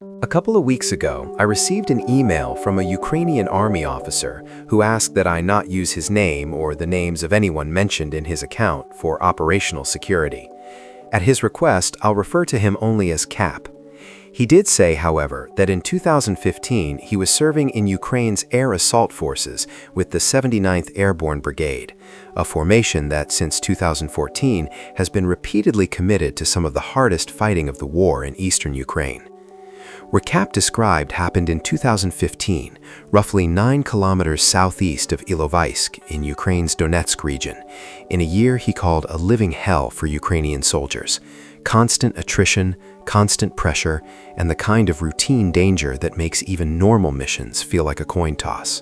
A couple of weeks ago, I received an email from a Ukrainian army officer who asked that I not use his name or the names of anyone mentioned in his account for operational security. At his request, I'll refer to him only as Cap. He did say, however, that in 2015 he was serving in Ukraine's Air Assault Forces with the 79th Airborne Brigade, a formation that since 2014 has been repeatedly committed to some of the hardest fighting of the war in eastern Ukraine. What Cap described happened in 2015, roughly 9 kilometers southeast of Ilovaisk in Ukraine's Donetsk region, in a year he called a living hell for Ukrainian soldiers. Constant attrition, constant pressure, and the kind of routine danger that makes even normal missions feel like a coin toss.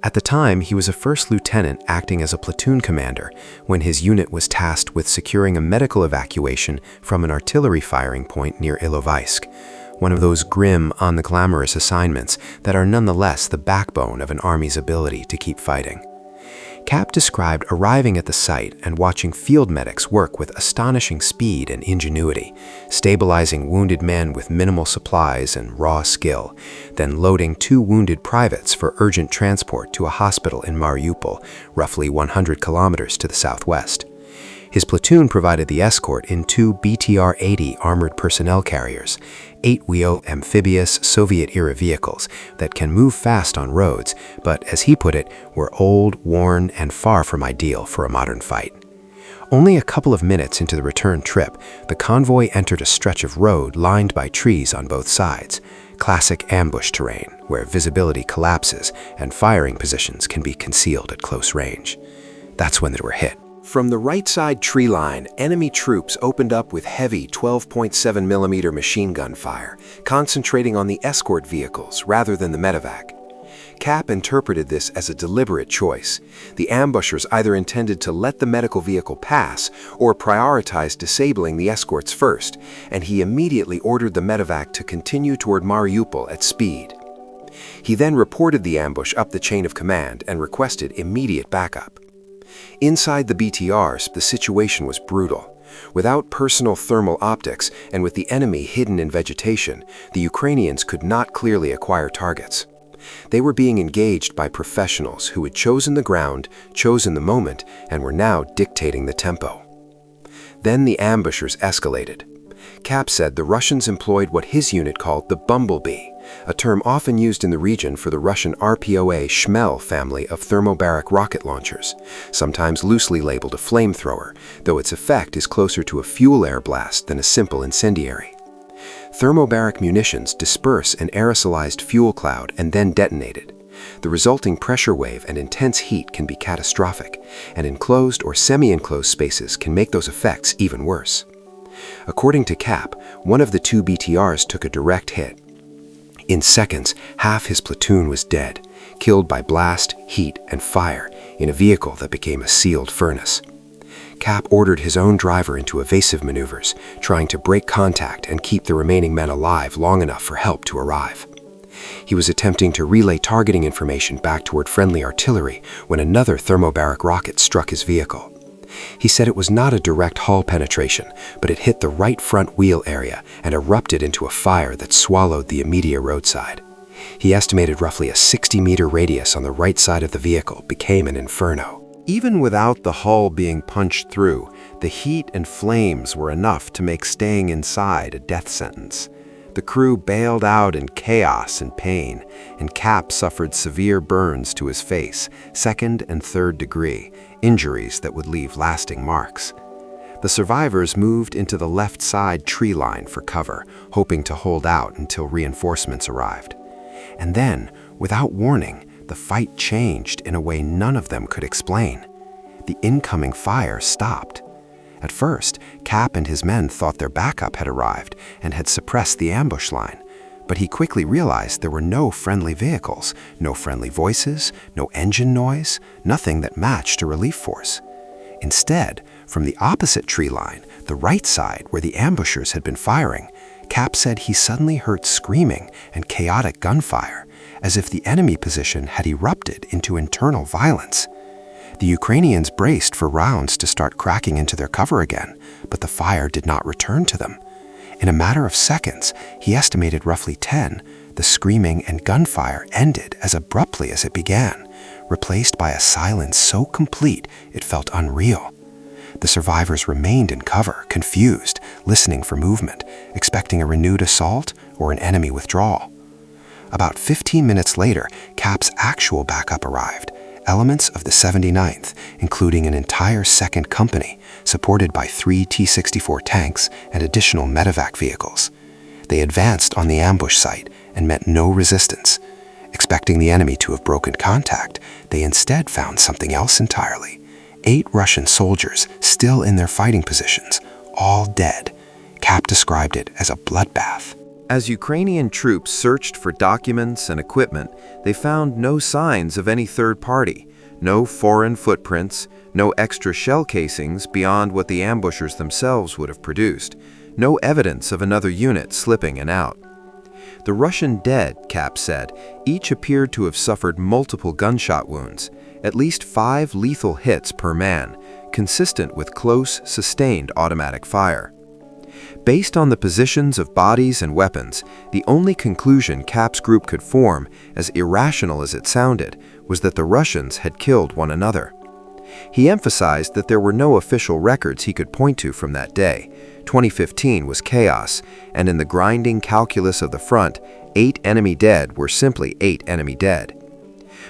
At the time, he was a first lieutenant acting as a platoon commander when his unit was tasked with securing a medical evacuation from an artillery firing point near Ilovaisk, one of those grim, unglamorous assignments that are nonetheless the backbone of an army's ability to keep fighting. Cap described arriving at the site and watching field medics work with astonishing speed and ingenuity, stabilizing wounded men with minimal supplies and raw skill, then loading 2 wounded privates for urgent transport to a hospital in Mariupol, roughly 100 kilometers to the southwest. His platoon provided the escort in 2 BTR-80 armored personnel carriers, 8-wheel amphibious Soviet-era vehicles that can move fast on roads, but as he put it, were old, worn, and far from ideal for a modern fight. Only a couple of minutes into the return trip, the convoy entered a stretch of road lined by trees on both sides, classic ambush terrain where visibility collapses and firing positions can be concealed at close range. That's when they were hit. From the right side tree line, enemy troops opened up with heavy 12.7mm machine gun fire, concentrating on the escort vehicles rather than the medevac. Cap interpreted this as a deliberate choice. The ambushers either intended to let the medical vehicle pass or prioritized disabling the escorts first, and he immediately ordered the medevac to continue toward Mariupol at speed. He then reported the ambush up the chain of command and requested immediate backup. Inside the BTRs, the situation was brutal. Without personal thermal optics and with the enemy hidden in vegetation, the Ukrainians could not clearly acquire targets. They were being engaged by professionals who had chosen the ground, chosen the moment, and were now dictating the tempo. Then the ambushers escalated. Cap said the Russians employed what his unit called the bumblebee, a term often used in the region for the Russian RPO-A Shmel family of thermobaric rocket launchers, sometimes loosely labeled a flamethrower, though its effect is closer to a fuel air blast than a simple incendiary. Thermobaric munitions disperse an aerosolized fuel cloud and then detonated. The resulting pressure wave and intense heat can be catastrophic, and enclosed or semi-enclosed spaces can make those effects even worse. According to Cap, one of the 2 BTRs took a direct hit. In seconds, half his platoon was dead, killed by blast, heat, and fire in a vehicle that became a sealed furnace. Cap ordered his own driver into evasive maneuvers, trying to break contact and keep the remaining men alive long enough for help to arrive. He was attempting to relay targeting information back toward friendly artillery when another thermobaric rocket struck his vehicle. He said it was not a direct hull penetration, but it hit the right front wheel area and erupted into a fire that swallowed the immediate roadside. He estimated roughly a 60-meter radius on the right side of the vehicle became an inferno. Even without the hull being punched through, the heat and flames were enough to make staying inside a death sentence. The crew bailed out in chaos and pain, and Cap suffered severe burns to his face, 2nd and 3rd degree, injuries that would leave lasting marks. The survivors moved into the left side tree line for cover, hoping to hold out until reinforcements arrived. And then, without warning, the fight changed in a way none of them could explain. The incoming fire stopped. At first, Cap and his men thought their backup had arrived and had suppressed the ambush line, but he quickly realized there were no friendly vehicles, no friendly voices, no engine noise, nothing that matched a relief force. Instead, from the opposite tree line, the right side where the ambushers had been firing, Cap said he suddenly heard screaming and chaotic gunfire, as if the enemy position had erupted into internal violence. The Ukrainians braced for rounds to start cracking into their cover again, but the fire did not return to them. In a matter of seconds, he estimated roughly 10, the screaming and gunfire ended as abruptly as it began, replaced by a silence so complete it felt unreal. The survivors remained in cover, confused, listening for movement, expecting a renewed assault or an enemy withdrawal. About 15 minutes later, CAP's actual backup arrived, elements of the 79th, including an entire second company, supported by 3 T-64 tanks and additional medevac vehicles. They advanced on the ambush site and met no resistance. Expecting the enemy to have broken contact, they instead found something else entirely. 8 Russian soldiers still in their fighting positions, all dead. CAP described it as a bloodbath. As Ukrainian troops searched for documents and equipment, they found no signs of any third party, no foreign footprints, no extra shell casings beyond what the ambushers themselves would have produced, no evidence of another unit slipping in and out. The Russian dead, CAP said, each appeared to have suffered multiple gunshot wounds, at least 5 lethal hits per man, consistent with close, sustained automatic fire. Based on the positions of bodies and weapons, the only conclusion CAP's group could form, as irrational as it sounded, was that the Russians had killed one another. He emphasized that there were no official records he could point to from that day. 2015 was chaos, and in the grinding calculus of the front, 8 enemy dead were simply 8 enemy dead.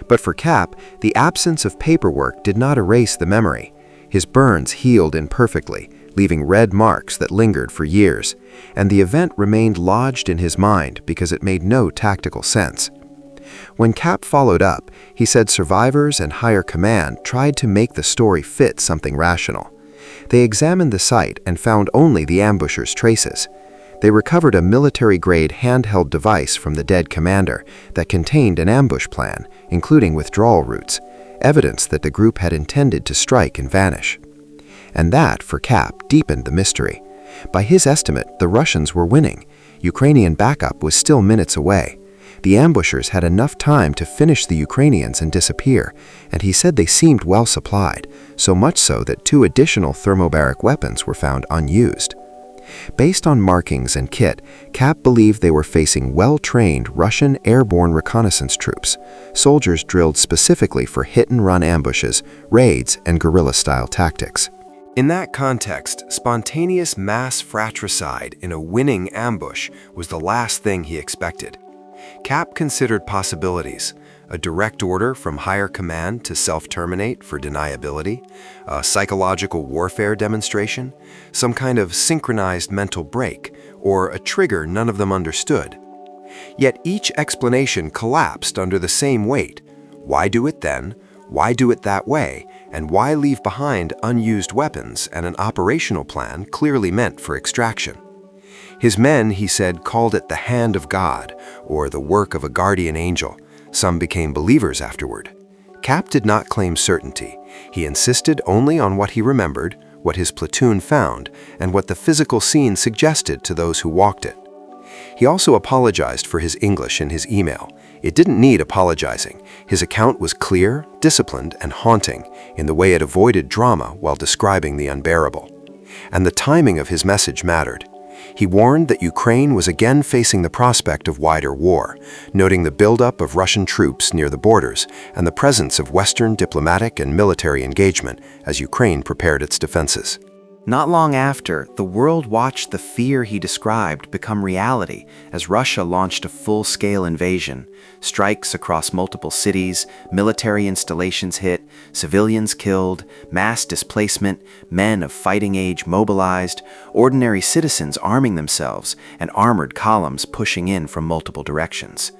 But for CAP, the absence of paperwork did not erase the memory. His burns healed imperfectly, leaving red marks that lingered for years, and the event remained lodged in his mind because it made no tactical sense. When CAP followed up, he said survivors and higher command tried to make the story fit something rational. They examined the site and found only the ambushers' traces. They recovered a military-grade handheld device from the dead commander that contained an ambush plan, including withdrawal routes, evidence that the group had intended to strike and vanish. And that, for CAP, deepened the mystery. By his estimate, the Russians were winning. Ukrainian backup was still minutes away. The ambushers had enough time to finish the Ukrainians and disappear, and he said they seemed well supplied, so much so that 2 additional thermobaric weapons were found unused. Based on markings and kit, CAP believed they were facing well-trained Russian airborne reconnaissance troops, soldiers drilled specifically for hit-and-run ambushes, raids, and guerrilla-style tactics. In that context, spontaneous mass fratricide in a winning ambush was the last thing he expected. CAP considered possibilities: a direct order from higher command to self-terminate for deniability, a psychological warfare demonstration, some kind of synchronized mental break, or a trigger none of them understood. Yet each explanation collapsed under the same weight. Why do it then? Why do it that way? And why leave behind unused weapons and an operational plan clearly meant for extraction? His men, he said, called it the hand of God, or the work of a guardian angel. Some became believers afterward. CAP did not claim certainty. He insisted only on what he remembered, what his platoon found, and what the physical scene suggested to those who walked it. He also apologized for his English in his email. It didn't need apologizing. His account was clear, disciplined, and haunting in the way it avoided drama while describing the unbearable. And the timing of his message mattered. He warned that Ukraine was again facing the prospect of wider war, noting the buildup of Russian troops near the borders and the presence of Western diplomatic and military engagement as Ukraine prepared its defenses. Not long after, the world watched the fear he described become reality as Russia launched a full-scale invasion. Strikes across multiple cities, military installations hit, civilians killed, mass displacement, men of fighting age mobilized, ordinary citizens arming themselves, and armored columns pushing in from multiple directions.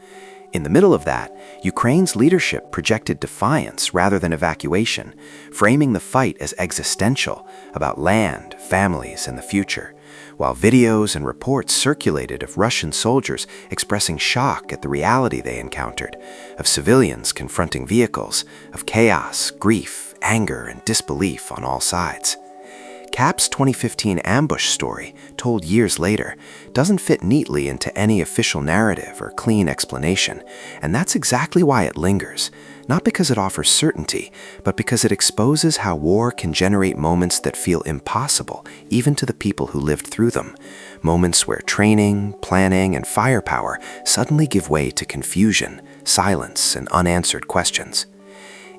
In the middle of that, Ukraine's leadership projected defiance rather than evacuation, framing the fight as existential, about land, families, and the future, while videos and reports circulated of Russian soldiers expressing shock at the reality they encountered, of civilians confronting vehicles, of chaos, grief, anger, and disbelief on all sides. CAP's 2015 ambush story, told years later, doesn't fit neatly into any official narrative or clean explanation, and that's exactly why it lingers, not because it offers certainty, but because it exposes how war can generate moments that feel impossible, even to the people who lived through them. Moments where training, planning, and firepower suddenly give way to confusion, silence, and unanswered questions.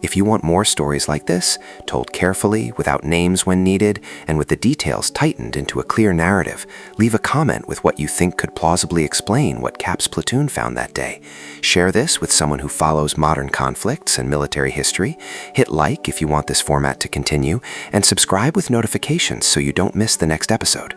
If you want more stories like this, told carefully, without names when needed, and with the details tightened into a clear narrative, leave a comment with what you think could plausibly explain what Cap's platoon found that day. Share this with someone who follows modern conflicts and military history. Hit like if you want this format to continue, and subscribe with notifications so you don't miss the next episode.